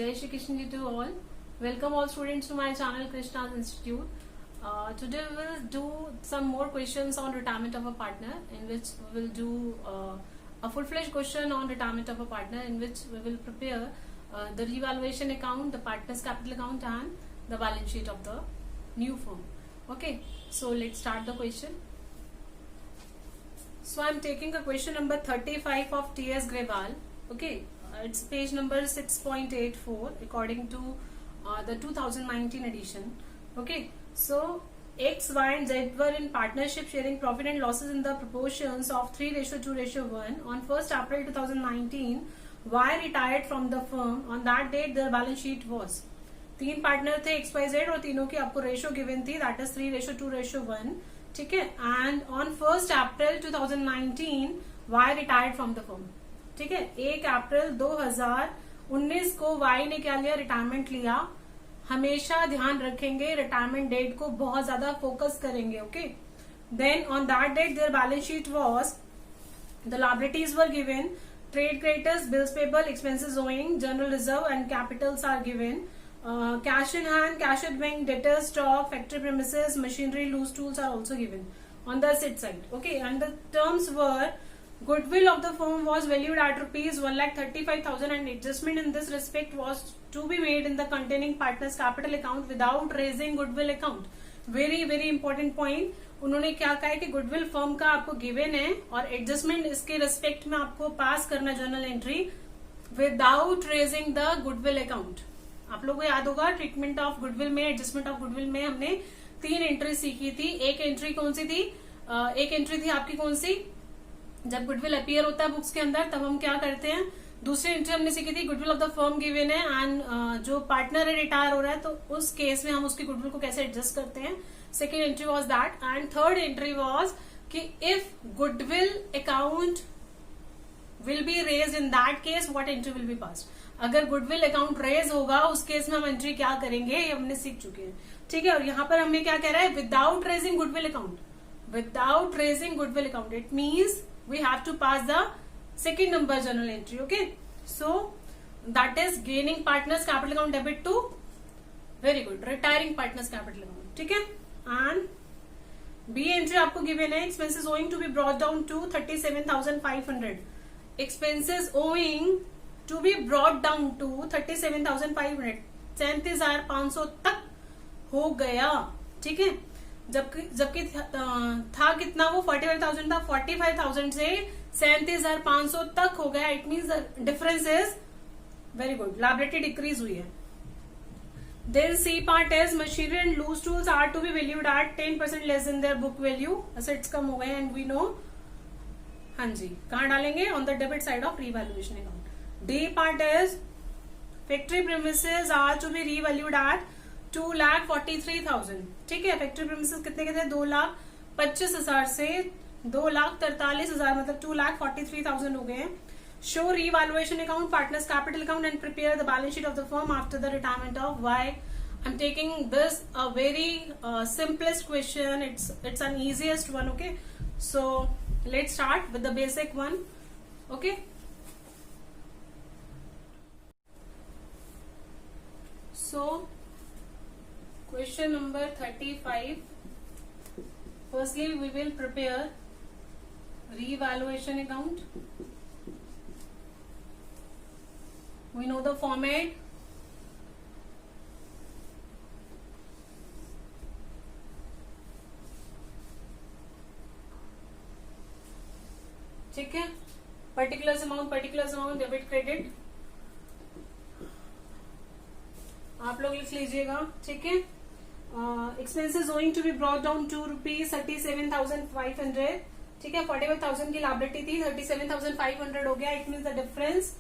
Jai Shri Krishna ji to all. Welcome all students to my channel Krishna's Institute. Today we will do some more questions on retirement of a partner, in which we will do a full-fledged question on retirement of a partner, in which we will prepare the revaluation account, the partner's capital account, and the balance sheet of the new firm. Okay, so let's start the question. So I am taking a question number 35 of T.S. Grewal. Okay, it's page number 6.84 according to the 2019 edition. Okay, so X, Y and Z were in partnership sharing profit and losses in the proportions of 3:2:1. On 1st April 2019, Y retired from the firm. On that date, their balance sheet was. तीन partner थे XYZ और तीनों की आपको ratio given थी, that is 3:2:1. ठीक है, and on 1st April 2019 Y retired from the firm. ठीक है, 1 अप्रैल 2019 को वाई ने क्या लिया, रिटायरमेंट लिया. हमेशा ध्यान रखेंगे, रिटायरमेंट डेट को बहुत ज्यादा फोकस करेंगे. Okay, then on that date their balance sheet was, the liabilities were given, trade creditors, bills payable, expenses owing, general reserve and capitals are given. Cash in hand, cash at bank, debtors, stock, factory premises, machinery, loose tools are also given on the asset side. Okay, and the terms were, goodwill of the firm was valued at rupees 1,35,000 and adjustment in this respect was to be made in the containing partners capital account without raising goodwill account. Very important point. उन्होंने क्या कहा है कि goodwill firm का आपको given है और adjustment इसके रिस्पेक्ट में आपको पास करना journal entry without raising the goodwill account. आप लोगों को याद होगा ट्रीटमेंट ऑफ गुडविल में, एडजस्टमेंट ऑफ गुडविल में हमने 3 एंट्री सीखी थी. एक एंट्री कौन सी थी, एक एंट्री थी आपकी कौन सी, जब गुडविल अपीयर होता है बुक्स के अंदर तब हम क्या करते हैं. दूसरी एंट्री हमने सीखी थी goodwill of the firm given है एंड जो पार्टनर है रिटायर हो रहा है तो उस केस में हम उसकी गुडविल को कैसे एडजस्ट करते हैं. Second entry was that. And third entry was कि if goodwill account will be raise in that case what entry will be passed. अगर गुडविल अकाउंट रेज होगा उस केस में हम एंट्री क्या करेंगे, ये हमने सीख चुके हैं. ठीक है, और यहाँ पर हमें क्या कह रहा है, without raising goodwill account. Without raising goodwill account it means we have to pass the second number journal entry. Okay, so that is gaining partners capital account debit to, very good, retiring partners capital account. ठीक है, and B entry आपको given है, expenses owing to be brought down to 37,500. Expenses owing to be brought down to 37,500, 37,500 तक हो गया. ठीक है, जबकि था कितना, वो 45,000 था, 45,000 से 37,500 तक हो गया. It means the difference is very good, liability decrease हुई है. Then C part is machinery and loose tools are to be valued at 10% less in their book value. Assets कम हो गए एंड वी नो. हाँ जी, कहां डालेंगे, on the debit side of revaluation account. D part is factory premises are to be revalued at 2,43,000. ठीक है, factory premises कितने के थे, 2,25,000 से 2,43,000 मतलब 2,43,000 हो गए. Show revaluation account, partners capital account and prepare the balance sheet of the firm after the retirement of Y. I am taking this a very simplest question. It's an easiest one. Okay, so let's start with the basic one. Okay. So, question number 35. Firstly, we will prepare revaluation account. We know the format. ठीक है, particulars amount, debit credit. आप लोग लिख लीजिएगा. ठीक है, expenses owing to be brought down to ₹37,500. ठीक है, 45,000 की लायबिलिटी थी, 37,500 हो गया. It means the difference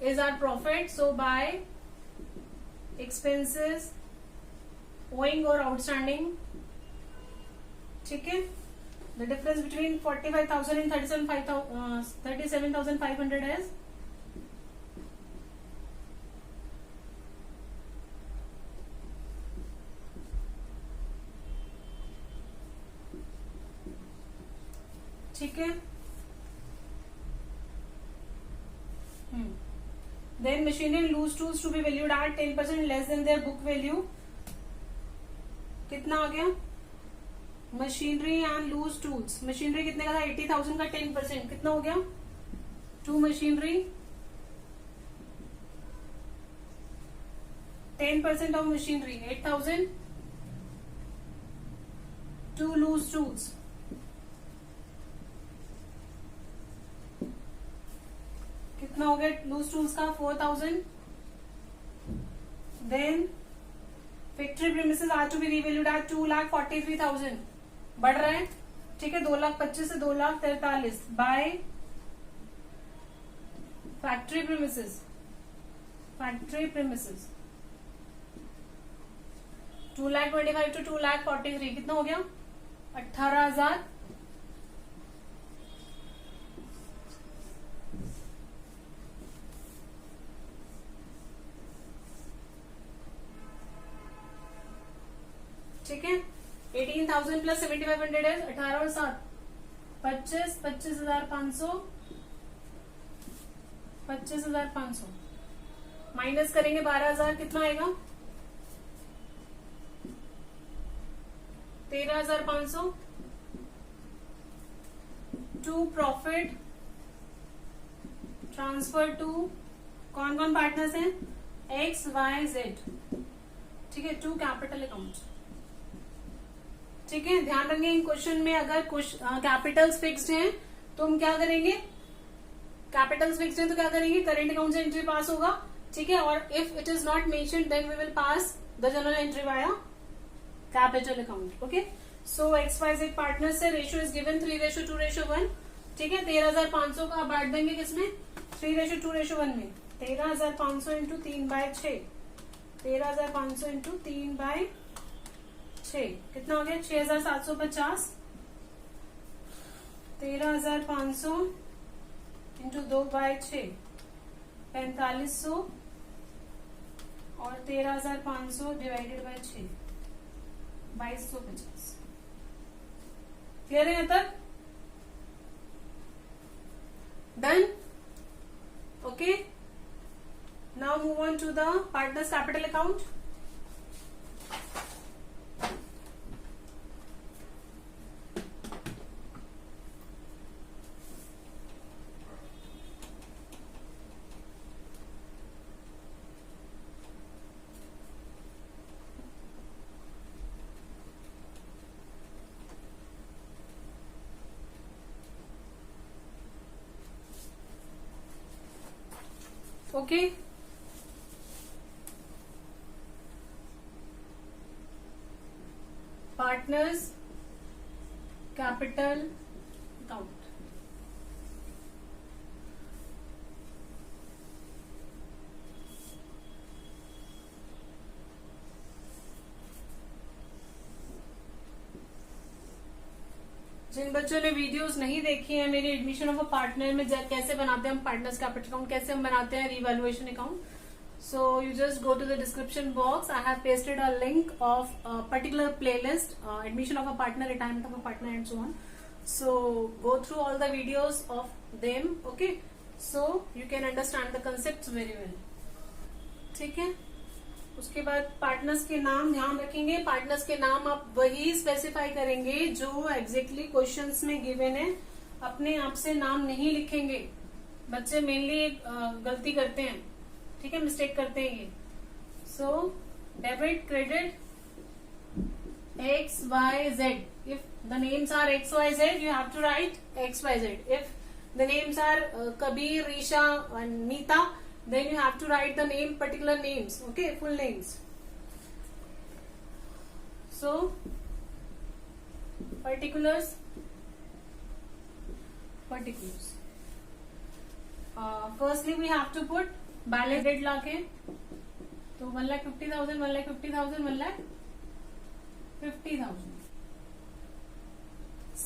is our profit. So by expenses owing और आउटस्टैंडिंग. ठीक है, the difference between 45,000 and 37,500 is ठीक है. Then machinery and loose tools to be valued at 10% less than their book value, कितना आ गया? Machinery and loose tools, machinery कितने का था? 80,000 का 10% कितना हो गया? To machinery 10% of machinery 8,000, to loose tools कितना हो गया? लूज टूल्स का 4,000, then factory premises are to be revalued at 2,43,000, बढ़ रहा है, ठीक है, 2,25,000 से 2,43,000 by factory premises, factory premises 2,25,000 to 2,43,000 कितना हो गया? 18,000, ठीक है। 18,000 प्लस 7,500 है 18 और 7 25,500 25,500 माइनस करेंगे 12,000 कितना आएगा? 13,500 टू प्रॉफिट ट्रांसफर टू कौन कौन पार्टनर्स हैं? एक्स वाई जेड, ठीक है, टू कैपिटल अकाउंट, ठीक है। ध्यान रखेंगे इन क्वेश्चन में अगर कैपिटल्स फिक्स्ड हैं तो हम क्या करेंगे? कैपिटल्स फिक्स्ड हैं तो क्या करेंगे? करंट अकाउंट से एंट्री पास होगा, ठीक है, और if it is not mentioned then we will pass the journal entry via capital account, okay. So X Y Z partner से रेशियो इज गिवन 3:2:1, ठीक है। 13,500 का बांट देंगे किसमें? 3:2:1 में। 13,500 इंटू 3/6, 13,500 इंटू 3/6 कितना हो गया? 6,750, 13,500 इंटू 2/6 4,500 और 13,500 डिवाइडेड बाय 6 2,250। क्लियर है यहाँ तक? Done, okay. Now move on to the partners capital account. Okay, partners capital account. जिन बच्चों ने वीडियोस नहीं देखी है मेरी एडमिशन ऑफ अ पार्टनर में कैसे बनाते हैं हम पार्टनर्स कैपिटल अकाउंट, कैसे हम बनाते हैं revaluation account, so you just go to the description box. I have pasted a link of a particular playlist, admission of a partner, retirement of a partner and so on. So go through all the videos of them, okay, so you can understand the concepts very well, ठीक है। उसके बाद partners के नाम ध्यान रखेंगे, partners के नाम आप वही स्पेसिफाई करेंगे जो एग्जैक्टली क्वेश्चंस में गिवन है, अपने आप से नाम नहीं लिखेंगे। बच्चे मेनली गलती करते हैं, ठीक है, मिस्टेक करते हैं ये। So debit credit X Y Z, if the names are X Y Z you have to write X Y Z, if the names are Kabir, Risha, Nita, then you have to write the name, particular names, okay, full names. So particulars firstly we have to put balance date लाके, तो 1,50,000 1,50,000 1,50,000।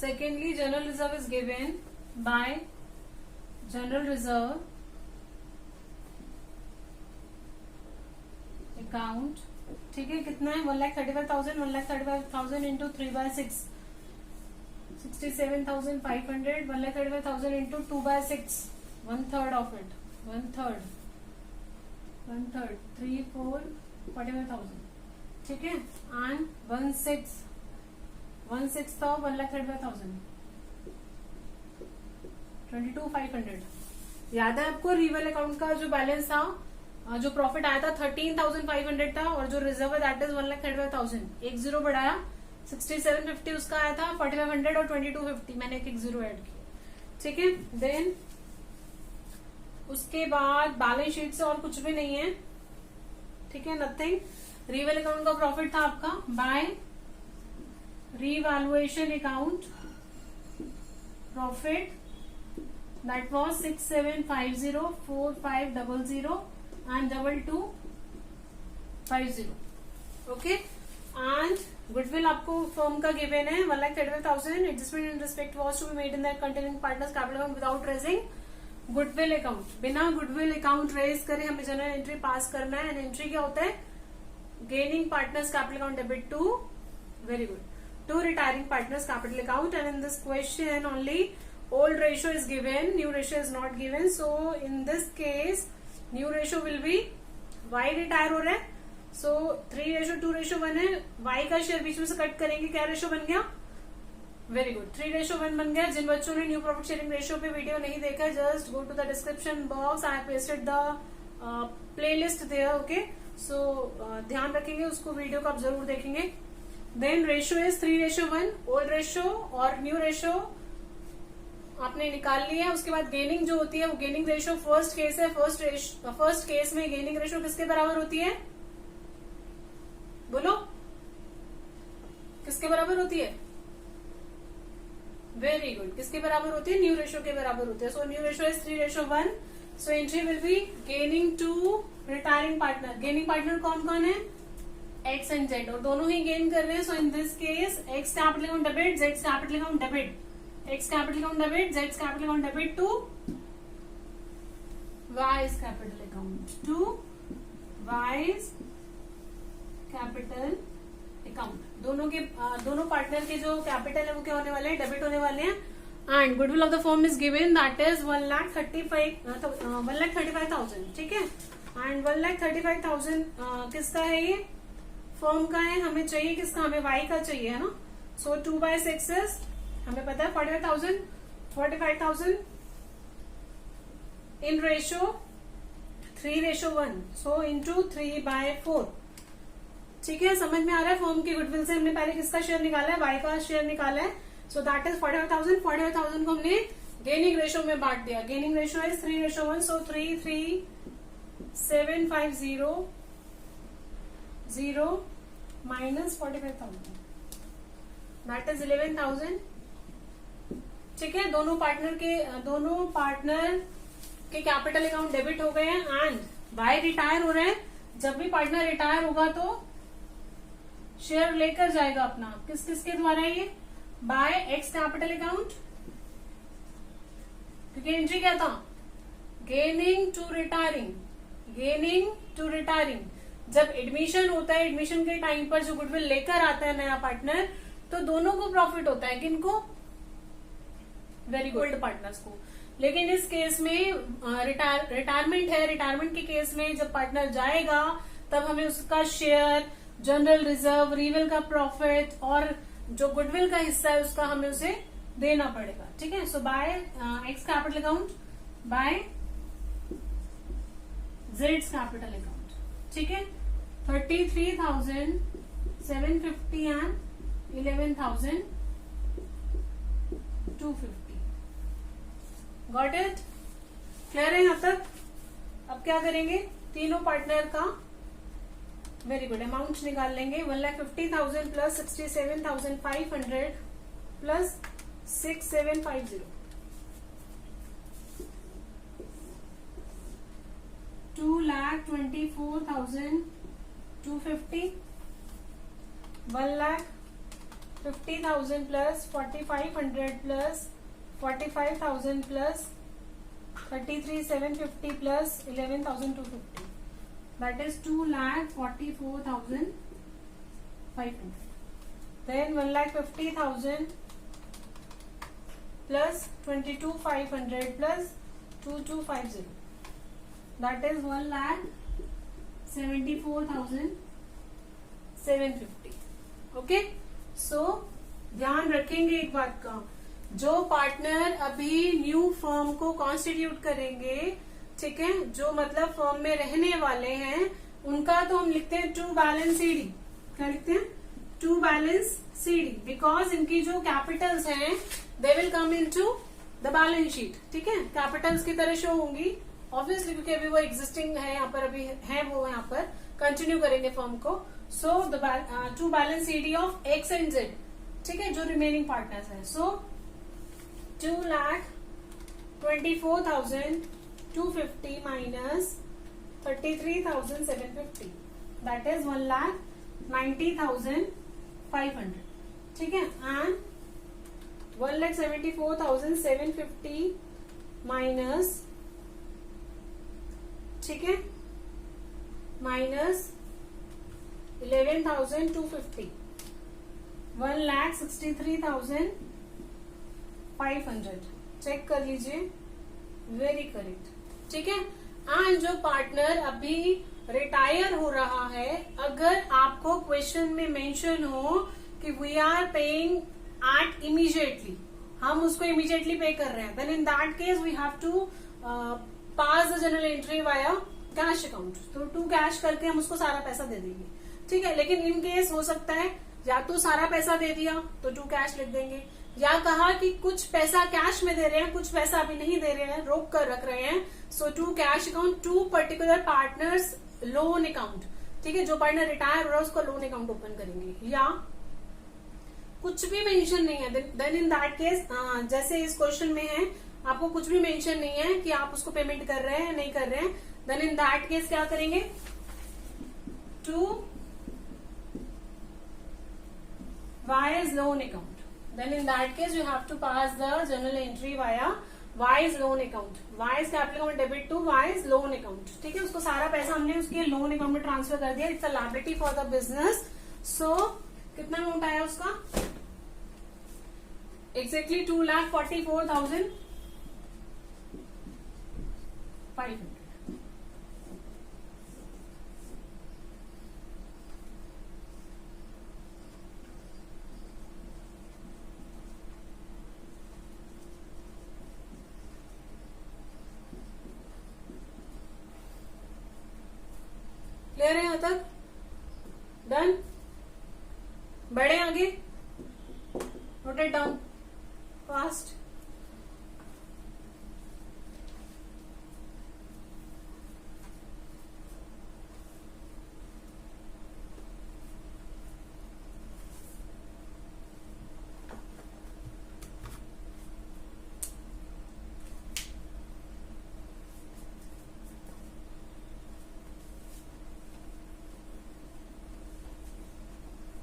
secondly general reserve is given by general reserve account, ठीक है, कितना है? 1,35,000 1,35,000 into 3/6 67,500, 1,35,000 into 2/6 1/3 of it 1/3 1/3 3 4 45,000, ठीक है. And 1/6 of 1,35,000 22,500. याद है आपको रिवेल अकाउंट का जो बैलेंस था, जो प्रॉफिट आया था 13,500 था, और जो रिजर्व है दैट इज 1,35,000. एक जीरो बढ़ाया, 6750 उसका आया था, 4,500 और 2,250 मैंने एक जीरो ऐड किया, ठीक है. देन उसके बाद बैलेंस शीट से और कुछ भी नहीं है, ठीक है, नथिंग. रिवेल अकाउंट का प्रॉफिट था आपका by revaluation account profit that was 6750 4500 and 2250. Okay. And goodwill आपको फर्म का गिवन है 1,35,000. Adjustment in respect was to be made in that containing partners capital account without raising goodwill account. बिना goodwill account raise करे हमें general entry पास करना है. And entry क्या होता है? Gaining partners capital account debit to, very good, to retiring partners capital account. And in this question only old ratio is given, new ratio is not given. So in this case new ratio will be y retire हो रहा है, so 3:2:1 है. y का share बीच में से cut करेंगे, क्या ratio बन गया? वेरी गुड, 3:1 बन गया. जिन बच्चों ने न्यू प्रॉफिट शेयरिंग रेशियो पे वीडियो नहीं देखा, just go to the description box, I have pasted the playlist there. Okay, so ध्यान रखेंगे, उसको वीडियो को आप जरूर देखेंगे. Then ratio is 3:1. Old ratio और न्यू रेशियो आपने निकाल लिया. उसके बाद गेनिंग जो होती है वो गेनिंग रेशियो फर्स्ट केस है. फर्स्ट केस में गेनिंग रेशियो किसके बराबर होती है? बोलो, किसके बराबर होती है? वेरी गुड, किसके बराबर होती है? न्यू रेशियो के बराबर होती है. So new ratio is 3:1. So entry will be gaining to retiring partner. Gaining partner कौन कौन है? एक्स एंड जेड, और दोनों ही गेन कर रहे हैं. So in this case X capital account debit, Z capital account debit. X capital account debit, Z's capital account debit to Y's capital account, to Y's capital account. दोनों partner के जो capital है वो क्या होने वाले हैं? डेबिट होने वाले हैं. And goodwill of the firm is given that is 1,35,000, ठीक है. एंड 1,35,000 किसका है? ये फर्म का है. हमें चाहिए किसका? हमें y का चाहिए, है ना. सो 2/6 is, हमें पता है 45,000 इन रेशियो 3:1, सो इंटू 3/4. ठीक है, समझ में आ रहा है. फर्म की गुडविल से हमने पहले किसका शेयर निकाला है? y का शेयर निकाला है. सो दैट इज 45,000 को हमने गेनिंग रेशियो में बांट दिया. Gaining ratio is 3:1, so 3,3,750 minus 45,000 that is 11,000. ठीक है, दोनों पार्टनर के कैपिटल अकाउंट डेबिट हो गए हैं. एंड बाय रिटायर हो रहे हैं. जब भी पार्टनर रिटायर होगा तो शेयर लेकर जाएगा अपना. किसके द्वारा? ये बाय एक्स कैपिटल अकाउंट, क्योंकि एंट्री क्या था? Gaining to retiring. जब एडमिशन होता है, एडमिशन के टाइम पर जो गुडविल लेकर आता है नया पार्टनर, तो दोनों को प्रॉफिट होता है. किनको? वेरी गुड, पार्टनर्स को. लेकिन इस केस में रिटायरमेंट है. रिटायरमेंट के केस में जब पार्टनर जाएगा तब हमें उसका शेयर, जनरल रिजर्व, रिवेल का प्रॉफिट और जो गुडविल का हिस्सा है उसका हमें उसे देना पड़ेगा. ठीक है. So by X capital account by जेड्स कैपिटल अकाउंट. ठीक है. 33,750 एंड 11,250. Got it? क्लियर है यहां तक? अब क्या करेंगे? तीनों पार्टनर का वेरी गुड अमाउंट निकाल लेंगे. 1,50,000 plus 67,500 plus 6,750. 2,24,250. 1,50,000 plus 4,500 plus 45,000 plus 33,750 plus 11,250. That is 2,44,500. Then 1,50,000 plus 22,500 plus 2,250. That is 1,00,000 74,750. Okay, so ध्यान रखेंगे एक बात का, जो पार्टनर अभी न्यू फर्म को कॉन्स्टिट्यूट करेंगे, ठीक है, जो मतलब फर्म में रहने वाले हैं, उनका तो हम लिखते हैं टू बैलेंस सीडी. क्या लिखते हैं? टू बैलेंस सीडी, बिकॉज इनकी जो कैपिटल्स हैं they will come into the balance sheet. ठीक है, कैपिटल्स की तरह शो होंगी ऑब्वियसली, क्योंकि अभी वो एग्जिस्टिंग है यहाँ पर, अभी है वो यहाँ पर, कंटिन्यू करेंगे फर्म को. So the two balance CD of x and Z, ठीक है, जो रिमेनिंग पार्टनर्स है. सो 2,24,250 माइनस 33,750, दैट इज 1,90,500. ठीक है, एंड 1,74,750 माइनस, ठीक है, माइनस 11,250, 1,63,500. चेक कर लीजिए, वेरी करेक्ट. ठीक है, एंड जो पार्टनर अभी रिटायर हो रहा है, अगर आपको क्वेश्चन में मेंशन हो कि we are paying at immediately, हम उसको इमीडिएटली पे कर रहे हैं, then in that case we have to pass the journal entry via cash account. तो टू कैश करके हम उसको सारा पैसा दे देंगे. ठीक है, लेकिन इन केस हो सकता है या तो सारा पैसा दे दिया तो टू कैश लिख देंगे, या कहा कि कुछ पैसा कैश में दे रहे हैं, कुछ पैसा अभी नहीं दे रहे हैं, रोक कर रख रहे हैं, so to cash account, to particular partners loan account. ठीक है, जो पार्टनर रिटायर हो रहा है उसको लोन अकाउंट ओपन करेंगे, या कुछ भी मेंशन नहीं है, देन इन दैट केस, जैसे इस क्वेश्चन में है, आपको कुछ भी मेंशन नहीं है कि आप उसको पेमेंट कर रहे हैं नहीं कर रहे हैं, देन इन दैट केस क्या करेंगे? To Y's loan account. Then in that case you have to pass the journal entry via Y's loan account. Y's capital account debit to Y's loan account. ठीक है, उसको सारा पैसा हमने उसके loan account में ट्रांसफर कर दिया. It's a liability for the business. So कितना अमाउंट आया उसका? एग्जैक्टली 2,44,500. क्लियर है यहां तक? डन. बढ़े आगे, note it down fast.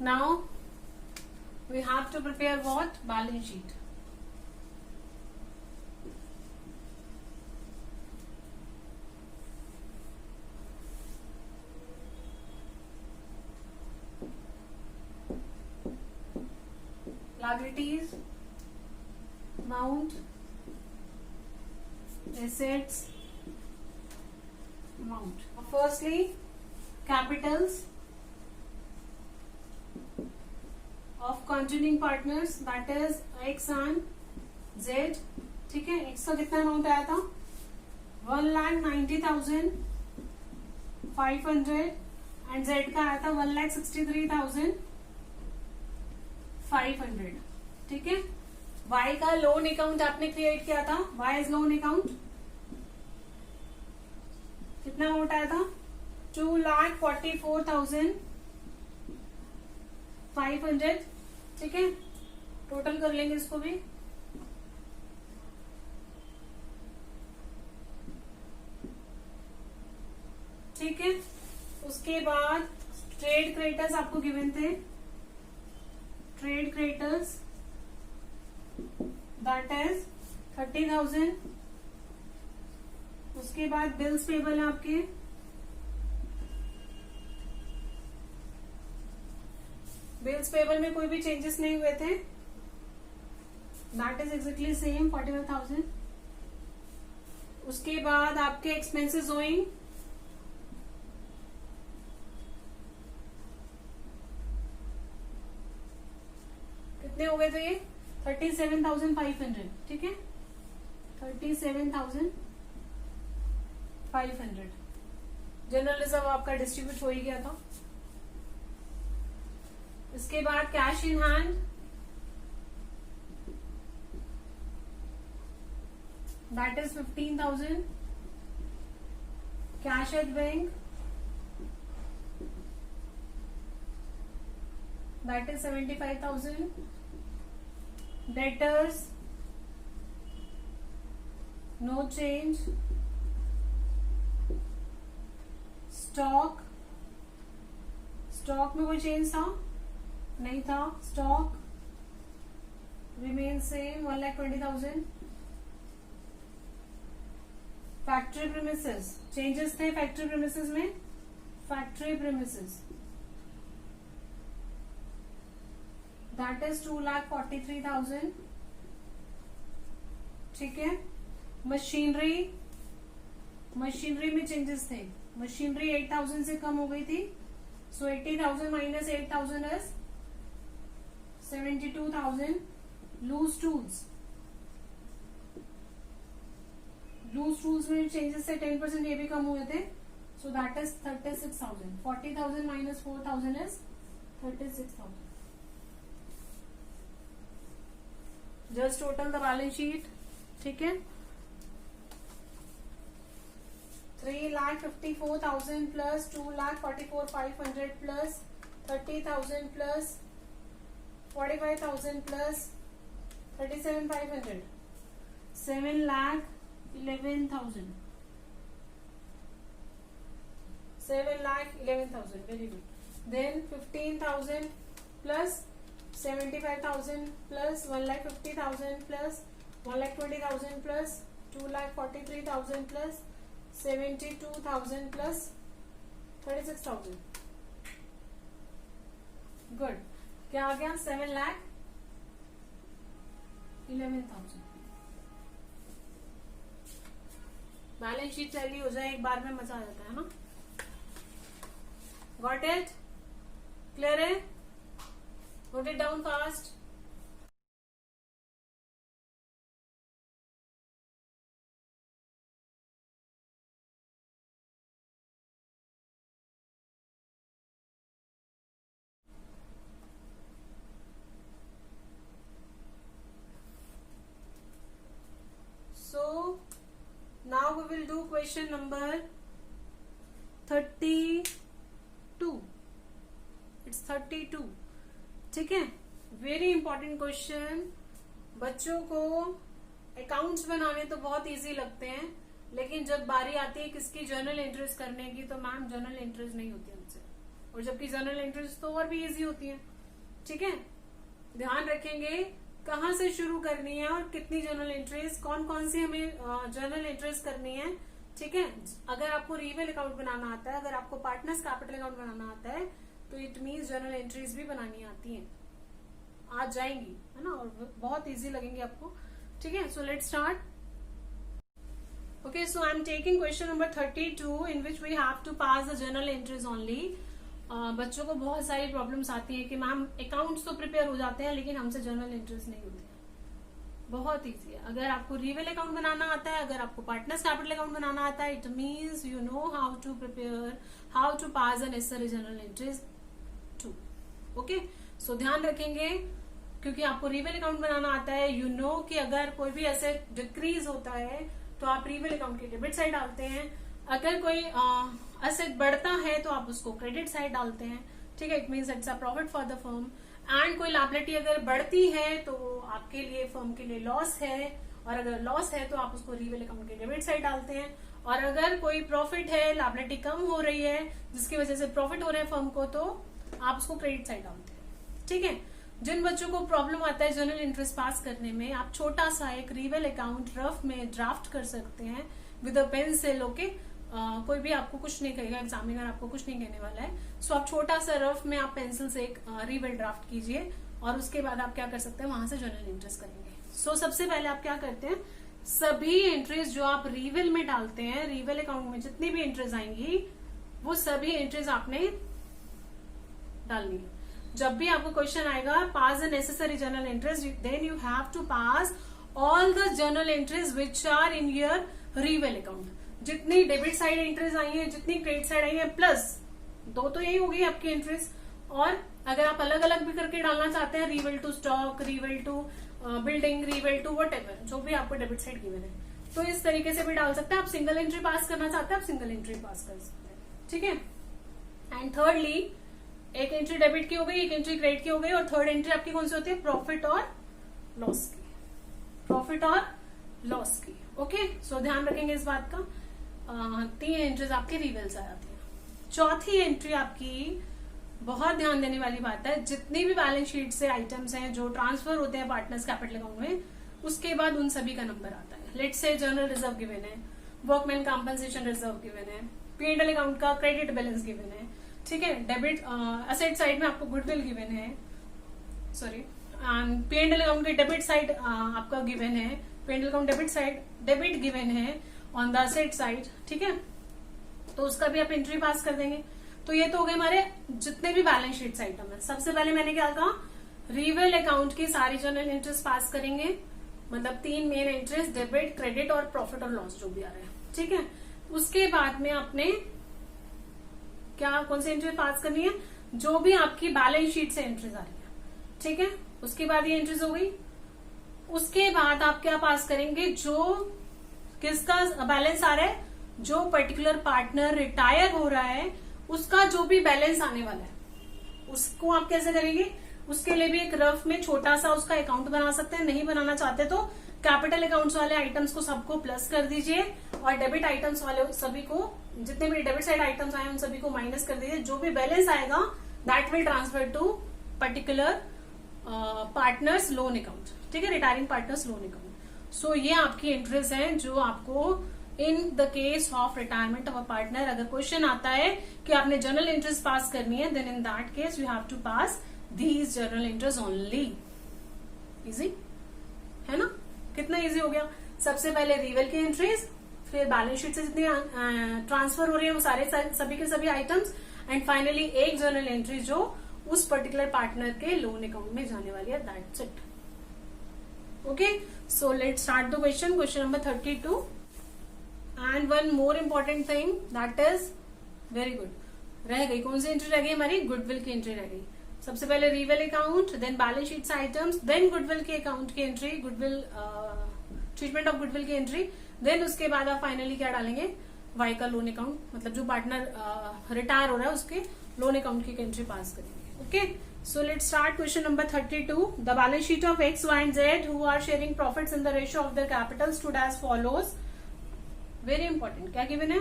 Now we have to prepare what? Balance sheet. Liabilities, amount, assets, amount. Firstly, capitals of continuing partners, that is X and Z. ठीक है, X का कितना अमाउंट आया था? 1,90,500 एंड Z का आया था 1,63,500. ठीक है, Y का लोन अकाउंट आपने क्रिएट किया था, Y इज लोन अकाउंट. कितना अमाउंट आया था? 2,44,500. ठीक है, टोटल कर लेंगे इसको भी. ठीक है, उसके बाद ट्रेड क्रेडिटर्स आपको गिवन थे. Trade creditors that is 30,000. उसके बाद बिल्स पेबल है आपके. बिल्स पेबल में कोई भी चेंजेस नहीं हुए थे. That is exactly same 45,000. उसके बाद आपके एक्सपेंसेस ओइंग कितने हो गए थे ये 37,500, ठीक है 37,500। जनरल रिजर्व आपका डिस्ट्रीब्यूट हो ही गया था। इसके बाद cash in hand, that is 15,000। Cash at bank, that is 75,000. Debtors, no change. Stock में कोई चेंज था नहीं था, stock remains same 1,20,000. Factory premises, changes थे फैक्ट्री प्रीमिसेस में, फैक्ट्री प्रीमिसेस दैट इज 2,43,000, ठीक है। मशीनरी में चेंजेस थे, मशीनरी 8,000 से कम हो गई थी, सो 80,000 माइनस 8,000 इज 72,000। लूज टूल्स में चेंजेस से 10% ये भी कम हुए थे, सो that is 36,000। 40,000 minus 4,000 is 36,000। Just total the balance sheet, ठीक है। 3,54,000 plus 2,44,500 plus 30,000 plus 45,000 plus 37,500, 7,11,000, 7,11,000, very good. Then 15,000 plus 75,000 plus 1,50,000 plus 1,20,000 plus 2,43,000 plus 72,000 plus 36,000. Good, क्या आ गया 7,11,000। बैलेंस शीट टैली हो जाए एक बार में, मजा आ जाता है ना। Got it? क्लियर है? Note it down fast. So now we will do question number 32. It's 32, ठीक है। Very important question. बच्चों को अकाउंट्स बनाने तो बहुत इजी लगते हैं, लेकिन जब बारी आती है किसकी जर्नल एंट्रीज करने की, तो मैम जर्नल एंट्रीज नहीं होती हमसे, और जबकि जर्नल एंट्रीज तो और भी इजी होती है, ठीक है। ध्यान रखेंगे कहाँ से शुरू करनी है और कितनी जर्नल एंट्रीज, कौन कौन सी हमें जर्नल एंट्रीज करनी है, ठीक है। अगर आपको रीवेल अकाउंट बनाना आता है, अगर आपको पार्टनर्स कैपिटल अकाउंट बनाना आता है, तो इट मीन्स जर्नल एंट्रीज भी बनानी आती हैं, आ जाएंगी, है ना, और बहुत इजी लगेंगे आपको, ठीक है। So let's start. Okay, so I am taking question number 32 in which we have to pass the journal entries only. बच्चों को बहुत सारी प्रॉब्लम्स आती है कि मैम अकाउंट्स तो प्रिपेयर हो जाते हैं लेकिन हमसे जर्नल एंट्रीज नहीं होती है। बहुत इजी है। अगर आपको रीवेल अकाउंट बनाना आता है, अगर आपको पार्टनर्स कैपिटल अकाउंट बनाना आता है, it means you know how to prepare, how to pass the necessary journal entries to. Okay, so ध्यान रखेंगे, क्योंकि आपको रीवेल अकाउंट बनाना आता है, यू नो कि अगर कोई भी एसेट डिक्रीज होता है तो आप रीवेल अकाउंट की डेबिट साइड डालते हैं, अगर कोई एसेट बढ़ता है तो आप उसको क्रेडिट साइड डालते हैं, ठीक है। It means it's a profit for the firm. And कोई लायबिलिटी अगर बढ़ती है तो आपके लिए, फर्म के लिए लॉस है, और अगर लॉस है तो आप उसको रीवेल अकाउंट के डेबिट साइड डालते हैं। और अगर कोई प्रॉफिट है, लायबिलिटी कम हो रही है जिसकी वजह से प्रॉफिट हो रहा है फर्म को, तो आप उसको क्रेडिट साइड डालते हैं, ठीक है। जिन बच्चों को प्रॉब्लम आता है जर्नल इंटरेस्ट पास करने में, आप छोटा सा एक रीवेल अकाउंट रफ में ड्राफ्ट कर सकते हैं विद अ पेंसिल, ओके। कोई भी आपको कुछ नहीं कहेगा, एग्जामिनर आपको कुछ नहीं कहने वाला है। सो आप छोटा सा रफ में आप पेंसिल से एक रीवेल ड्राफ्ट कीजिए, और उसके बाद आप क्या कर सकते हैं, वहां से जर्नल इंटरेस्ट करेंगे। सो सबसे पहले आप क्या करते हैं, सभी एंट्रीज जो आप रीवेल में डालते हैं, रीवेल अकाउंट में जितनी भी एंट्रीज आएंगी वो सभी एंट्रीज आपने डालनी है। जब भी आपको क्वेश्चन आएगा pass the necessary journal entries, then you have to pass all the journal entries which are in your reval account. जितनी डेबिट साइड एंट्रीज आई है, जितनी क्रेडिट साइड आई है, प्लस दो तो यही हो गई आपकी एंट्रीज। और अगर आप अलग अलग भी करके डालना चाहते हैं, reval to stock, reval to building, reval to whatever, जो भी आपको डेबिट साइड गिवन है, तो इस तरीके से भी डाल सकते हैं। आप सिंगल एंट्री पास करना चाहते हैं, आप सिंगल एंट्री पास कर सकते हैं, ठीक है। एंड थर्डली, एक एंट्री डेबिट की हो गई, एक एंट्री क्रेडिट की हो गई, और थर्ड एंट्री आपकी कौन सी होती है? प्रॉफिट और लॉस की, प्रॉफिट और लॉस की। ओके, सो ध्यान रखेंगे इस बात का। 3 एंट्रीज आपके रीवेल से आती है। चौथी एंट्री आपकी बहुत ध्यान देने वाली बात है, जितनी भी बैलेंस शीट से आइटम्स हैं जो ट्रांसफर होते हैं पार्टनर्स कैपिटल अकाउंट में, उसके बाद उन सभी का नंबर आता है। Let's say general reserve given है, वर्कमैन कॉम्पनसेशन रिजर्व गिवन है, P&L अकाउंट का क्रेडिट बैलेंस गिवन है, ठीक है। डेबिट असेट साइड में आपको गुडविल गिवन है, सॉरी, P&L अकाउंट के डेबिट साइड आपका गिवन है, P&L account debit side debit given है ऑन द असेट साइड, ठीक है। तो उसका भी आप एंट्री पास कर देंगे। तो ये तो हो गए हमारे जितने भी बैलेंस शीट आइटम है। सबसे पहले मैंने क्या कहा, रीवेल अकाउंट की सारी जर्नल एंट्रीज पास करेंगे, मतलब 3 मेन एंट्रीज, डेबिट, क्रेडिट और प्रॉफिट और लॉस जो भी आ रहा है, ठीक है। उसके बाद में आपने क्या कौन सी एंट्री पास करनी है? जो भी आपकी बैलेंस शीट से एंट्रीज आ रही है, ठीक है। उसके बाद ये एंट्रीज हो गई। उसके बाद आप क्या पास करेंगे? जो किसका बैलेंस आ रहा है, जो पर्टिकुलर पार्टनर रिटायर हो रहा है उसका जो भी बैलेंस आने वाला है, उसको आप कैसे करेंगे? उसके लिए भी एक रफ में छोटा सा उसका अकाउंट बना सकते हैं। नहीं बनाना चाहते तो कैपिटल अकाउंट्स वाले आइटम्स को सबको प्लस कर दीजिए, और डेबिट आइटम्स वाले सभी को, जितने भी डेबिट साइड आइटम्स आए उन सभी को माइनस कर दीजिए। जो भी बैलेंस आएगा that will transfer to particular partners loan account, ठीक है, retiring partners loan account. So ये आपकी एंट्रीज हैं जो आपको in the case of retirement of a partner, अगर क्वेश्चन आता है कि आपने जर्नल एंट्रीज पास करनी है, then in that case you have to pass these journal entries only. Easy है ना? कितना इजी हो गया। सबसे पहले रीवेल की एंट्रीज, फिर बैलेंस शीट से जितनी ट्रांसफर हो रही है वो सारे सभी के सभी आइटम्स, एंड फाइनली एक जर्नल एंट्री जो उस पर्टिकुलर पार्टनर के लोन अकाउंट में जाने वाली है। That's it. Okay, so let's start the question number 32। And one more important thing that is very good, रह गई कौन सी एंट्री रह गई हमारी? गुडविल की एंट्री रह गई। सबसे पहले reval account, then balance sheet items, then goodwill के अकाउंट की entry, goodwill treatment of goodwill की एंट्री, देन उसके बाद आप फाइनली क्या डालेंगे? वाई का लोन अकाउंट, मतलब जो पार्टनर रिटायर हो रहा है उसके लोन अकाउंट की एंट्री पास करेंगे। Okay, so let's start question number 32. The balance sheet of X, Y and Z who are sharing profits in the ratio of their capital stood as follows. Very important. क्या given है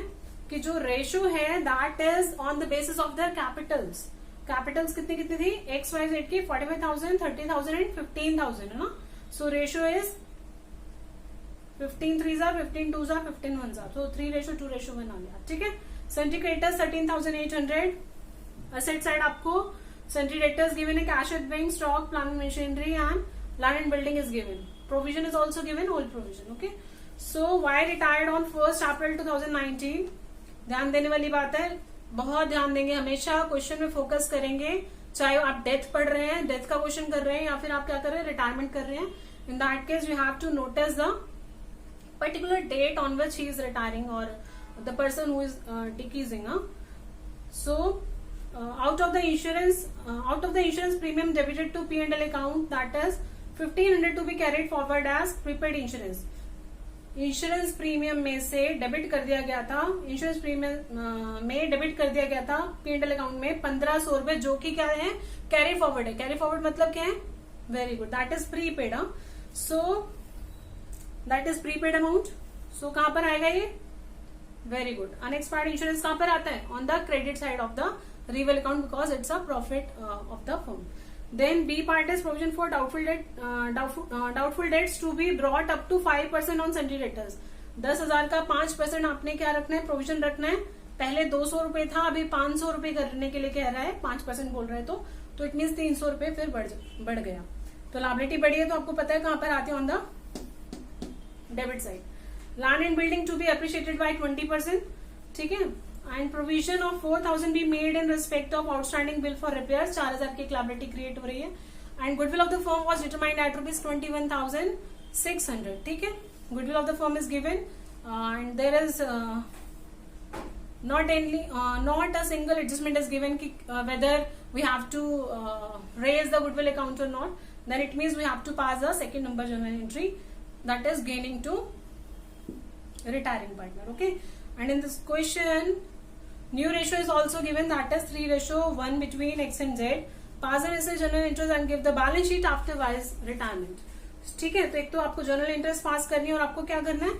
कि जो ratio है that is on the basis of their capitals. Capitals कितनी कितनी थी? X, Y, Z की 45,000, 30,000 and 15,000 है ना? So ratio is 15 3s are 15 2s are 15 1s are. So 3:2:1 आ गया, ठीक है। Sundry creditors 13,800. Asset side आपको sundry debtors given है, cash at bank, stock, plant and machinery and land and building is given. Provision is also given, all provision. Okay. So why retired on 1st April 2019? ध्यान देने वाली बात है, बहुत ध्यान देंगे, हमेशा क्वेश्चन में फोकस करेंगे, चाहे आप डेथ पढ़ रहे हैं, डेथ का क्वेश्चन कर रहे हैं, या फिर आप क्या कर रहे हैं? रिटायरमेंट कर रहे हैं। In that case you have to notice the particular date on which he is retiring और the person who is decreasing. So out of the insurance premium debited to P&L account, that is 1,500 to be carried forward as prepaid insurance. Insurance premium में से debit कर दिया गया था, insurance premium में debit कर दिया गया था P&L अकाउंट में 1,500 रुपए, जो कि क्या है? कैरी फॉरवर्ड है। कैरी फॉरवर्ड मतलब क्या है? Very good, that is prepaid. So that is prepaid amount. So कहां पर आएगा ये? Very good. अनएक्सपायर्ड इंश्योरेंस कहां पर आता है? On the credit side of the reveal account, because it's a profit of the firm. Then B part is provision for doubtful debts to be brought up to 5% on sundry debtors. 10,000 का 5% आपने क्या रखना है? Provision रखना है। पहले 200 रुपए था, अभी 500 रुपए करने के लिए कह रहा है, 5% बोल रहा है, तो इट मीन्स 300 रुपए फिर बढ़ गया। तो लायबिलिटी बढ़ी है, तो आपको पता है कहां पर आती है? On the debit side. Land and building to be appreciated by 20%, ठीक है। And provision of 4,000 be made in respect of outstanding bill for repair. 4,000 की लायबिलिटी क्रिएट हो रही है. And goodwill of the firm was determined at ₹21,600. ठीक है, goodwill of the firm is given and there is not a single adjustment is given ki, whether we have to raise the goodwill account or not. Then it means we have to pass the second number journal entry, that is gaining to retiring partner. Okay, and in this question new ratio is also given, that is 3:1 between X and Z. Pass the necessary journal entries and give the balance sheet after wise retirement. ठीक है, तो एक तो आपको journal interest पास करनी है और आपको क्या करना है,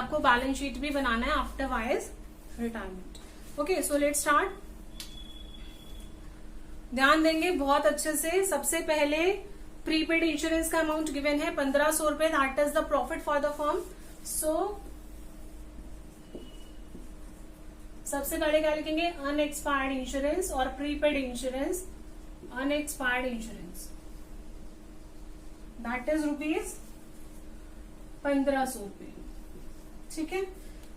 आपको बैलेंस शीट भी बनाना है after wise retirement. Okay, so let's start. ध्यान देंगे बहुत अच्छे से. सबसे पहले प्रीपेड इंश्योरेंस का अमाउंट गिवन है 1,500 रुपए, that is the profit for the firm. So सबसे पहले क्या लिखेंगे, अनएक्सपायर्ड इंश्योरेंस और prepaid insurance. Unexpired insurance that is ₹1,500 रुपए. ठीक है,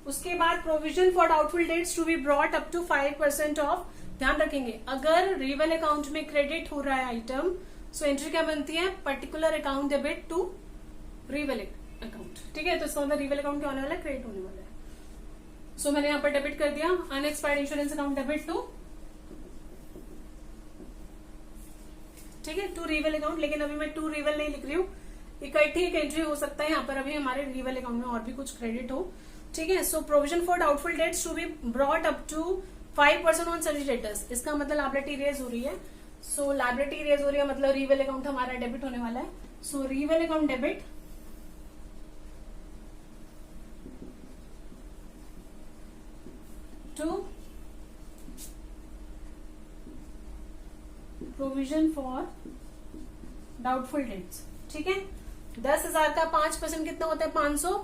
उसके बाद provision for doubtful debts to be brought up to 5% of. ध्यान रखेंगे, अगर रिवेल अकाउंट में क्रेडिट हो रहा है आइटम, सो एंट्री क्या बनती है, particular account debit to reval account. ठीक है, तो इसका मतलब रिवेल अकाउंट क्या होने वाला है, क्रेडिट होने वाला है. सो मैंने यहाँ पर डेबिट कर दिया unexpired insurance account debit to, ठीक है, टू रिवेल अकाउंट. लेकिन अभी मैं टू रिवेल नहीं लिख रही हूँ, इकट्ठी एक एंट्री हो सकता है यहाँ पर अभी हमारे रिवेल अकाउंट में और भी कुछ क्रेडिट हो. ठीक है, so provision for doubtful debts to be brought up to 5% on such debtors. इसका मतलब लायबिलिटी रेज हो रही है. सो लायबिलिटी रेज हो रही है मतलब रिवेल अकाउंट हमारा डेबिट होने वाला है. So reval account debit to provision for doubtful debts. ठीक है, 10,000 का 5% कितना होता है, 500.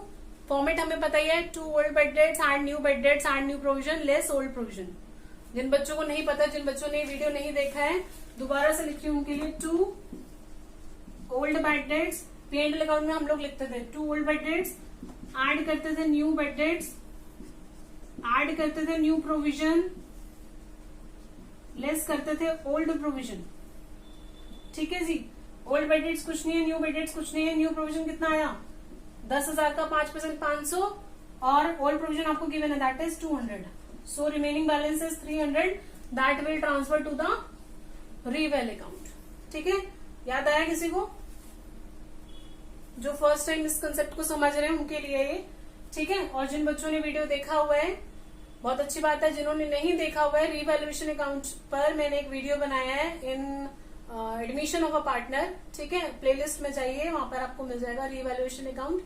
फॉर्मेट हमें पता ही है, to old bad debts and new bad debts and new provision less old provision. जिन बच्चों को नहीं पता, जिन बच्चों ने वीडियो नहीं देखा है, दोबारा से लिख रही हूं उनके लिए. To old bad debts, P&L account में हम लोग लिखते थे to old bad debts, add करते थे न्यू बेड डेट्स, ऐड करते थे न्यू प्रोविजन, लेस करते थे ओल्ड प्रोविजन. ठीक है जी, ओल्ड बेड डेट्स कुछ नहीं है, न्यू बेड डेट्स कुछ नहीं है. न्यू प्रोविजन कितना आया, 10,000 का 5% 500 और ओल्ड प्रोविजन आपको गिवन है that is 200. So remaining balance is 300 that will transfer to the reval account. ठीक है, याद आया किसी को, जो फर्स्ट टाइम इस कंसेप्ट को समझ रहे हैं उनके लिए ये. ठीक है, और जिन बच्चों ने वीडियो देखा हुआ है बहुत अच्छी बात है. जिन्होंने नहीं देखा हुआ है, रिवैल्यूएशन अकाउंट पर मैंने एक वीडियो बनाया है इन एडमिशन ऑफ अ पार्टनर. ठीक है, प्लेलिस्ट में जाइए, वहां पर आपको मिल जाएगा रिवैल्यूएशन अकाउंट,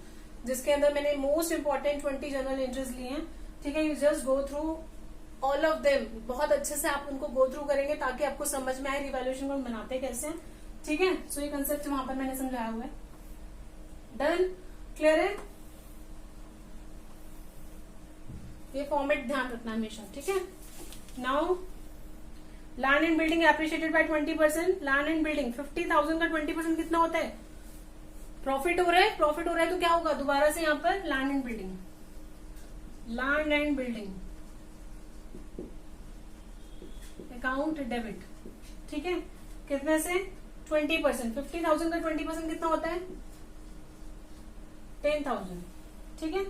जिसके अंदर मैंने मोस्ट इंपॉर्टेंट 20 जर्नल एंट्रीज लिए हैं. ठीक है, you just go through all of them. बहुत अच्छे से आप उनको गो थ्रू करेंगे ताकि आपको समझ में आए रिवैल्यूएशन अकाउंट बनाते कैसे हैं. ठीक है, सो ये कंसेप्ट वहां पर मैंने समझाया हुआ है. डन, क्लियर है. ये फॉर्मेट ध्यान रखना हमेशा. ठीक है, now land and building appreciated by 20%. Land and building 50,000 का 20% कितना होता है, प्रॉफिट हो रहा है. प्रॉफिट हो रहा है तो क्या होगा, दोबारा से यहाँ पर land and building, land and building account debit. ठीक है, कितने से, 20%. 50,000 का 20% कितना होता है, 10,000. ठीक है,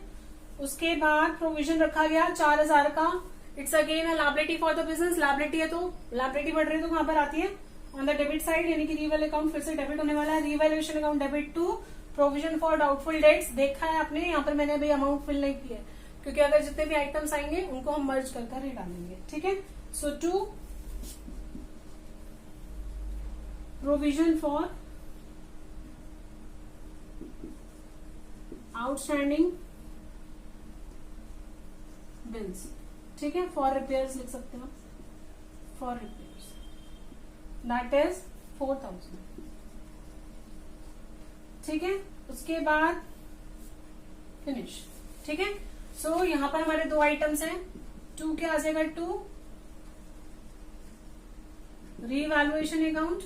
उसके बाद प्रोविजन रखा गया 4,000 का. It's again a liability for the business. Liability है तो लायबिलिटी बढ़ रही है तो कहां पर आती है, ऑन द डेबिट साइड, यानी कि रिवेल अकाउंट फिर से डेबिट होने वाला है. Revaluation account debit to provision for doubtful debts. देखा है आपने, यहाँ पर मैंने अभी अमाउंट फिल नहीं किया है क्योंकि अगर जितने भी आइटम्स आएंगे उनको हम मर्ज कर ही डालेंगे. ठीक है, so to provision for outstanding bills. ठीक है, फॉर रिपेयर्स लिख सकते हो, फॉर रिपेयर्स दैट इज 4,000. ठीक है, उसके बाद फिनिश. ठीक है, सो यहां पर हमारे दो आइटम्स हैं. टू क्या आ जाएगा, टू रीवैल्यूएशन अकाउंट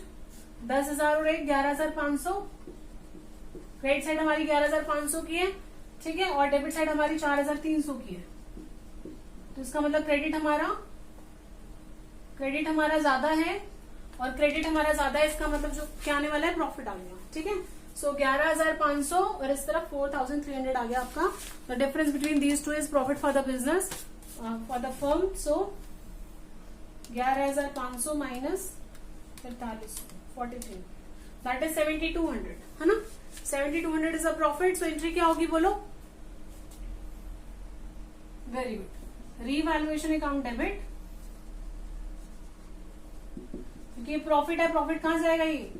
10,000 और 11,500. क्रेडिट साइड हमारी 11,500 की है. ठीक है, और डेबिट साइड हमारी 4,300 की है. तो इसका मतलब क्रेडिट हमारा ज्यादा है, और क्रेडिट हमारा ज्यादा है, इसका मतलब जो क्या आने वाला है, प्रॉफिट आ गया। ठीक है, सो 11,500 और इस तरफ 4,300 आ गया आपका। The difference between these two is profit for the business for the firm. So 11,500 minus 43 that is 7,200, है ना। 7,200 is a profit. So entry क्या होगी बोलो? Very good, revaluation account debit, क्योंकि प्रॉफिट है, प्रॉफिट कहां जाएगा? ये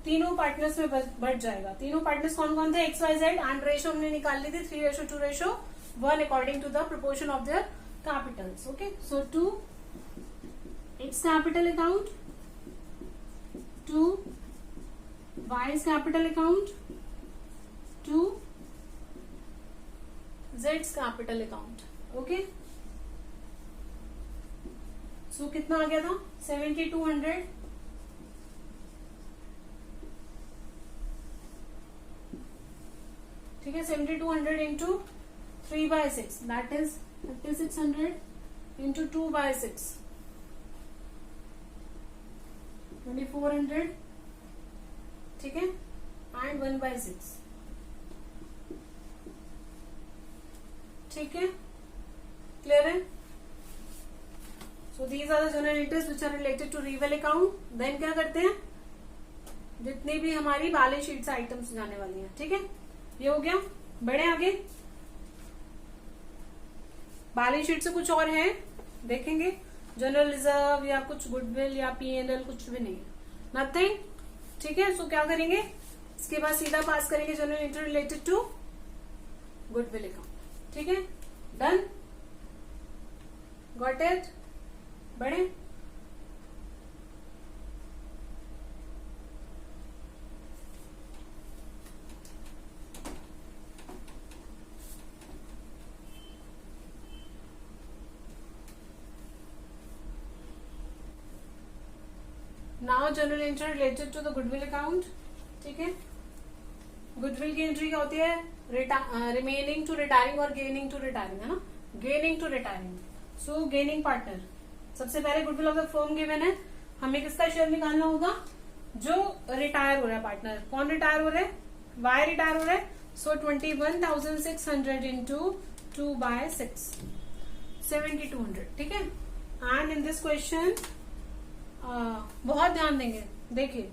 तीनों पार्टनर्स में बढ़ जाएगा। तीनों पार्टनर्स कौन कौन थे? XYZ, एंड रेशो हमने निकाल ली थी 3:2:1 according to the proportion of their capitals. Okay, so to X capital account, to Y's capital account, to Z's capital account. Okay, so कितना आ गया था? 7,200 ठीक है, 7,200 into 3/6 that is 5,600 into 2/6 2,400, ठीक है, एंड 1/6, ठीक है, क्लियर है। So these are the general entries which are related to reval account. Then क्या करते हैं, जितनी भी हमारी बैलेंस शीट से आइटम्स जाने वाली हैं, ठीक है, ये हो गया। बढ़े आगे, बैलेंस शीट से कुछ और है देखेंगे, जनरल रिजर्व या कुछ गुडविल या P&L, कुछ भी नहीं है, नथिंग। ठीक है, सो क्या करेंगे, इसके बाद सीधा पास करेंगे general entry related to goodwill account. ठीक है, डन, गॉट इट। बढ़े, now general entry related to the goodwill account. ठीक है, गुडविल की एंट्री क्या होती है? रिमेनिंग टू रिटायरिंग और गेनिंग टू रिटायरिंग, है ना, gaining to retiring. So gaining partner, सबसे पहले goodwill of the firm given है, हमें किसका शेयर निकालना होगा? जो रिटायर हो रहा है पार्टनर। कौन रिटायर हो रहा है? वाई रिटायर हो रहा है। सो 21,600 इंटू 2/6 7,200। ठीक है, एंड इन दिस क्वेश्चन बहुत ध्यान देंगे। देखिए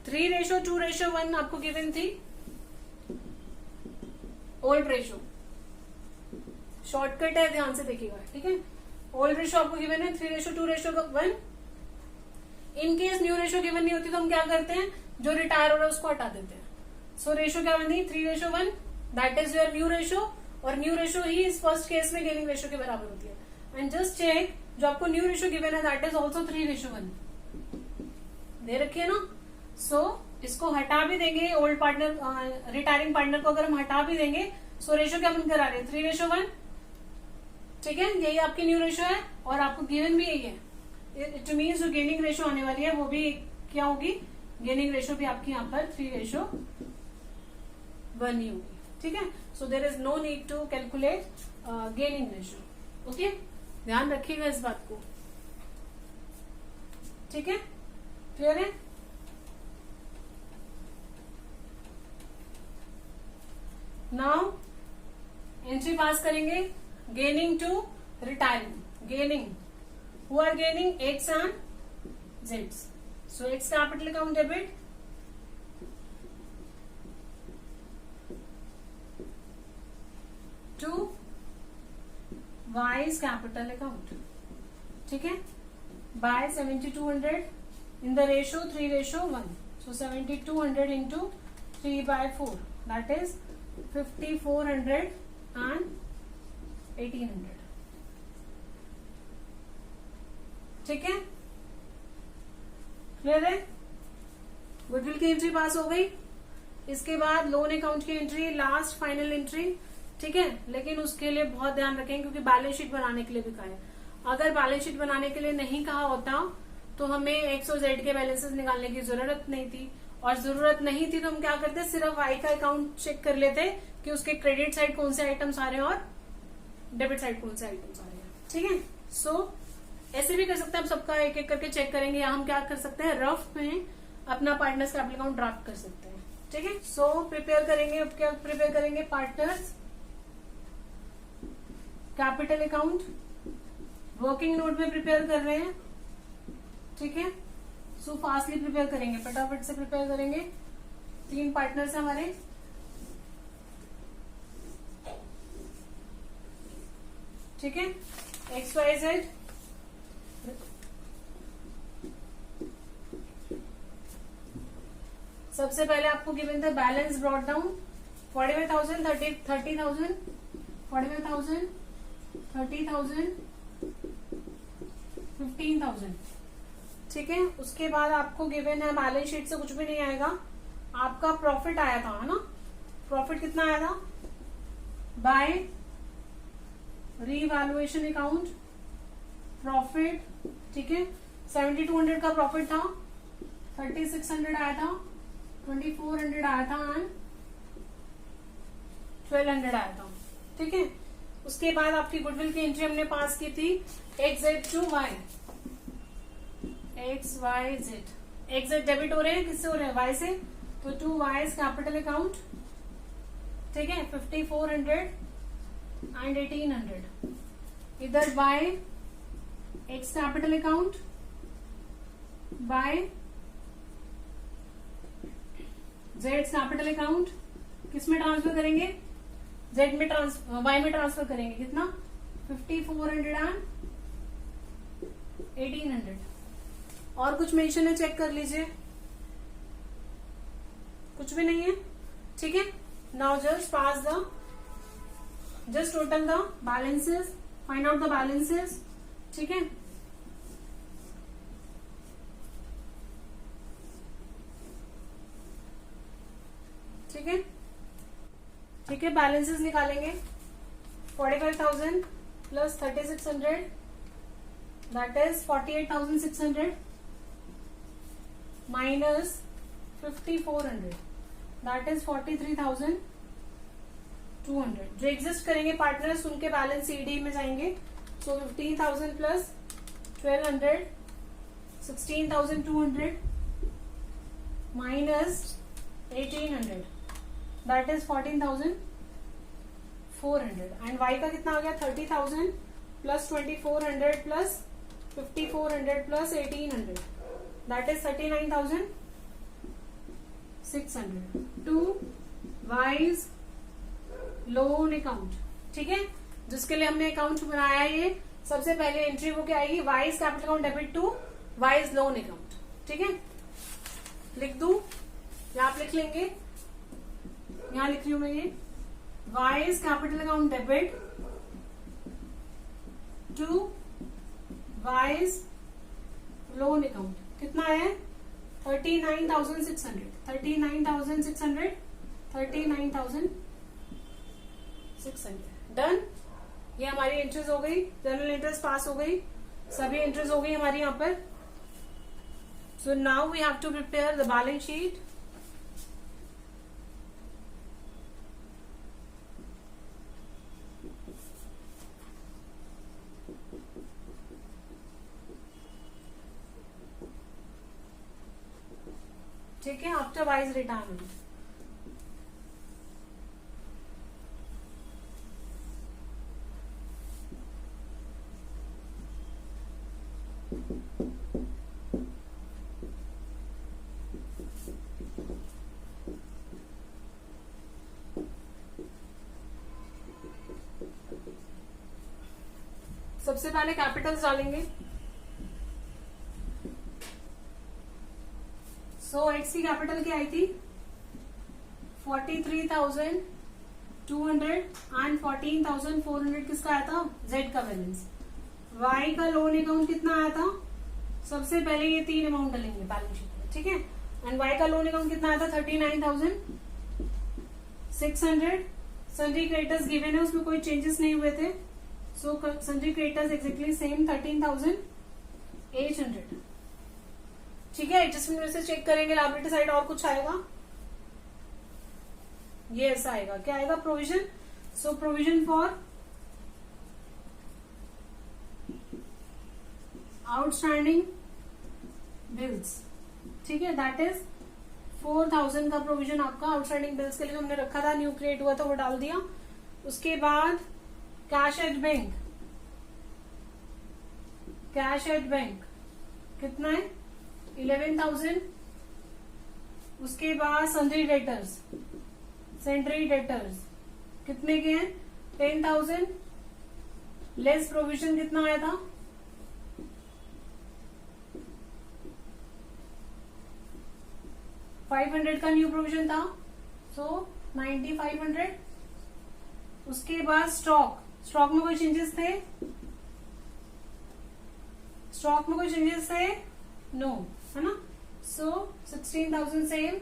3:2:1 आपको गिवन थी, ओल्ड रेशो, शॉर्टकट है, ध्यान से देखिएगा। ठीक है, ओल्ड रेशो आपको गिवन है 3:2:1। In case new ratio given नहीं होती तो हम क्या करते हैं, जो रिटायर हो रहा है उसको हटा देते हैं। सो रेशो क्या बनी? 3:1, that is your new ratio, और न्यू रेशो ही इस फर्स्ट केस में गेनिंग रेशो के बराबर होती है। एंड जस्ट चेक, जो आपको न्यू रेशो गिवन है दैट इज ऑल्सो 3:1 दे रखी है ना। सो इसको हटा भी देंगे, ओल्ड पार्टनर रिटायरिंग पार्टनर को अगर हम हटा भी देंगे, सो रेशो क्या बनकर आ रहे हैं? 3:1। ठीक है, यही आपकी न्यू रेशो है और आपको गिवन भी यही है। इट मीन्स जो गेनिंग रेशो आने वाली है वो भी क्या होगी? गेनिंग रेशो भी आपकी यहाँ पर 3:1 ही होगी। ठीक है, so there is no need to calculate gaining ratio. Okay, ध्यान रखिएगा इस बात को। ठीक है, क्लियर है। नाउ एंट्री पास करेंगे gaining to retiring. Gaining, who are gaining? X and Z's. So X capital account debit, to Y's capital account. ठीक है, by 7,200 in the ratio 3:1. So 7,200 into 3/4, that is 5,400 and 1,800. ठीक है, clear है। Goodwill की entry पास हो गई। इसके बाद लोन अकाउंट की एंट्री, लास्ट फाइनल एंट्री। ठीक है, लेकिन उसके लिए बहुत ध्यान रखें क्योंकि बैलेंस शीट बनाने के लिए भी कहा है। अगर बैलेंस शीट बनाने के लिए नहीं कहा होता तो हमें X और Z के बैलेंसेस निकालने की जरूरत नहीं थी, और जरूरत नहीं थी तो हम क्या करते, सिर्फ Y का अकाउंट चेक कर लेते कि उसके क्रेडिट साइड कौन से आइटम्स आ रहे हैं और डेबिट साइड कौन से आइटम्स आ रहे हैं। ठीक है। सो ऐसे भी कर सकते हैं, आप सबका एक एक करके चेक करेंगे, या हम क्या कर सकते हैं, रफ में अपना पार्टनर्स कैपिटल अकाउंट ड्राफ्ट कर सकते हैं। ठीक है। सो प्रिपेयर करेंगे, अब क्या प्रिपेयर करेंगे, partners capital account working note में प्रिपेयर कर रहे हैं। ठीक है। सो फास्टली प्रिपेयर करेंगे, फटाफट से प्रिपेयर करेंगे। 3 पार्टनर्स हमारे। ठीक है। XYZ सबसे पहले आपको गिवन था बैलेंस ब्रॉट डाउन 45,000, 30,000, 45,000, 30,000, 15,000। ठीक है। उसके बाद आपको गिवन है, बैलेंस शीट से कुछ भी नहीं आएगा, आपका प्रॉफिट आया था, है ना। प्रॉफिट कितना आया था, बाय रीवैल्यूएशन अकाउंट प्रॉफिट। ठीक है। 7,200 का प्रॉफिट था, 3,600 आया था, 2,400 आया था एंड 1,200 आया था। ठीक है। उसके बाद आपकी गुडविल की एंट्री हमने पास की थी XZ to Y, XYZ। XZ debit हो रहे हैं, किससे हो रहे हैं, Y से, तो टू Y's कैपिटल अकाउंट। ठीक है। 5,400 एंड 1,800। इधर Y X capital account bye Z capital account, किस में ट्रांसफर करेंगे, Z में Y में ट्रांसफर करेंगे, कितना, 5,400 एंड 1,800। और कुछ मेंशन है, चेक कर लीजिए, कुछ भी नहीं है। ठीक है। Now just pass the, just total the balances, find out the balances. ठीक है। ठीक है। ठीक है। बैलेंसेस निकालेंगे, 45,000 plus 3,600 that is 48,600 minus 5,400 that is 43,200। जो एग्जिस्ट करेंगे पार्टनर्स उनके बैलेंस CD में जाएंगे। So 15,000 plus 1,200 16,200 minus 1,800 that is 14,400 and Y का कितना आ गया, 30,000 plus 2,400 plus 5,400 plus 1,800 that is 39,600 to Y's loan account. ठीक है। जिसके लिए हमने अकाउंट बनाया है, ये सबसे पहले एंट्री वो क्या आएगी, Y's capital account debit to Y's loan account. ठीक है। लिख दू या आप लिख लेंगे, यहां लिख रही हूं मैं ये, Y's capital account debit to Y's loan account. कितना है, 39,600, 39,600, 39,600। डन। ये हमारी एंट्रीज हो गई, जनरल एंट्रीज पास हो गई, सभी एंट्रीज हो गई हमारी यहाँ पर। So now we have to prepare the balance sheet. ठीक है। आफ्टर वाइज रिटायरमेंट, सबसे पहले कैपिटल्स डालेंगे। सो एक्स की कैपिटल क्या आई थी, 43,200 एंड 14,400 किसका आया था, जेड का बैलेंस। वाई का लोन अकाउंट कितना आया था, सबसे पहले ये 3 अमाउंट डालेंगे बैलेंस शीट में। ठीक है। एंड वाई का लोन अकाउंट कितना आया था, 39,600। सन्ड्री क्रेडिटर्स गिवन है, उसमें कोई चेंजेस नहीं हुए थे। सो सन्ड्री क्रेडिटर्स एक्जेक्टली सेम 13,800। ठीक है। एडजस्टमेंट में से चेक करेंगे, लायबिलिटी साइड और कुछ आएगा, ये ऐसा आएगा, क्या आएगा, provision. So provision for outstanding bills, ठीक है, दैट इज 4000 का प्रोविजन आपका आउटस्टैंडिंग बिल्स के लिए हमने रखा था, न्यू क्रिएट हुआ था, वो डाल दिया। उसके बाद cash at bank, cash at bank कितना है 11,000। उसके बाद सन्ड्री डेटर्स, सन्ड्री डेटर्स कितने के हैं 10,000। लेस प्रोविजन कितना आया था 500 का न्यू प्रोविजन था, सो 9500। उसके बाद स्टॉक, स्टॉक में कोई चेंजेस थे, स्टॉक में कोई चेंजेस थे नो, है ना, so 16,000 same.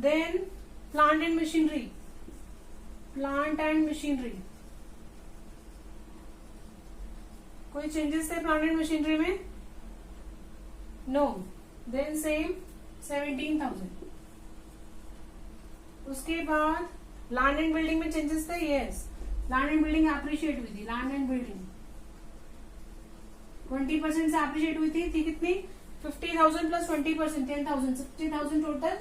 Then plant and machinery, plant and machinery कोई चेंजेस थे प्लांट एंड मशीनरी में नो, देन सेम 17,000। उसके बाद लैंड एंड बिल्डिंग में चेंजेस थे, yes, land and building appreciate हुई थी, लैंड एंड बिल्डिंग 20% से अप्रिशिएट हुई थी कितनी 50,000 प्लस 20% 10,000, 60,000 टोटल,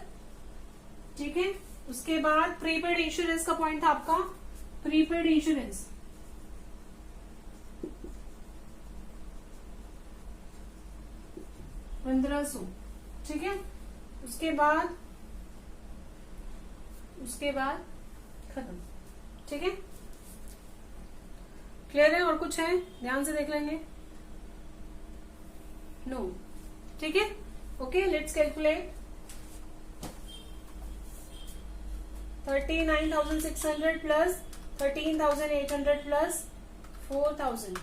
ठीक है। उसके बाद प्रीपेड इंश्योरेंस का पॉइंट था आपका, प्रीपेड इंश्योरेंस 1500, ठीक है। उसके बाद खत्म, ठीक है, क्लियर है। और कुछ है ध्यान से देख लेंगे, नो, ठीक है, okay. Let's calculate 39,600 plus 13,800 plus 4,000,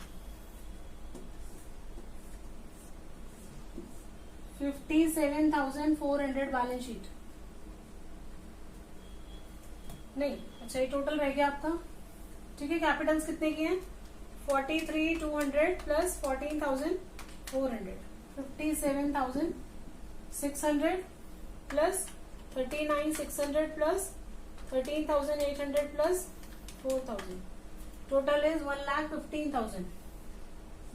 57,400 balance sheet, नहीं, अच्छा ये टोटल रह गया आपका, ठीक है। कैपिटल्स कितने की हैं 43,200 plus 14,400, 57,600 plus 39,600 plus 13,800 plus 4,000, total is 1,15,000,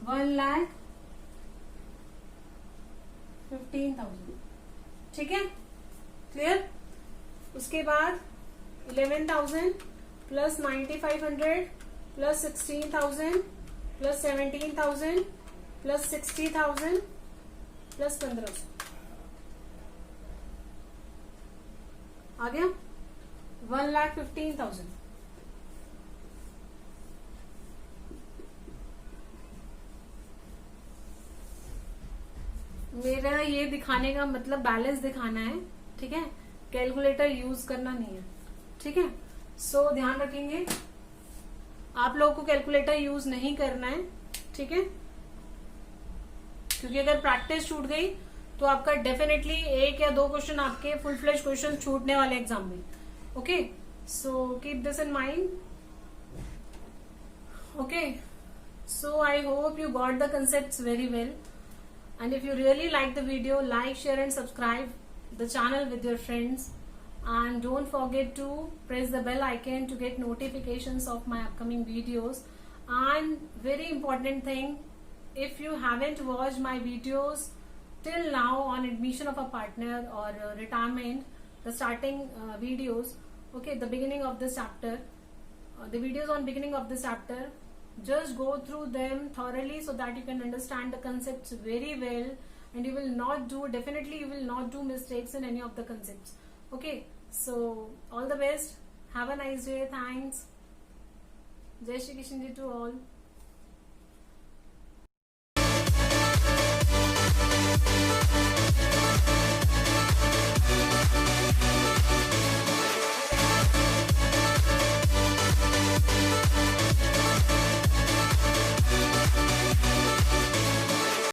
1,15,000, ठीक है, क्लियर। उसके बाद 11,000 plus 9,500 plus 16,000 plus 17,000 plus 60,000 plus 1,500 आ गया 1,15,000। मेरा ये दिखाने का मतलब बैलेंस दिखाना है, ठीक है, कैलकुलेटर यूज करना नहीं है, ठीक है। सो ध्यान रखेंगे आप लोगों को कैलकुलेटर यूज नहीं करना है, ठीक है, क्योंकि अगर प्रैक्टिस छूट गई तो आपका डेफिनेटली 1 या 2 क्वेश्चन आपके फुल फ्लेज क्वेश्चन छूटने वाले एग्जाम में, okay. So keep this in mind, okay. So I hope you got the concepts very well, and if you really like the video, like, share and subscribe the channel with your friends, and don't forget to press the bell icon to get notifications of my upcoming videos. And very important thing, if you haven't watched my videos till now on admission of a partner or retirement, the starting videos, okay, the beginning of this chapter, the videos on beginning of this chapter, just go through them thoroughly so that you can understand the concepts very well, and you will not do, definitely you will not do mistakes in any of the concepts, okay. So all the best, have a nice day, thanks, Jai Shri Krishna ji to all.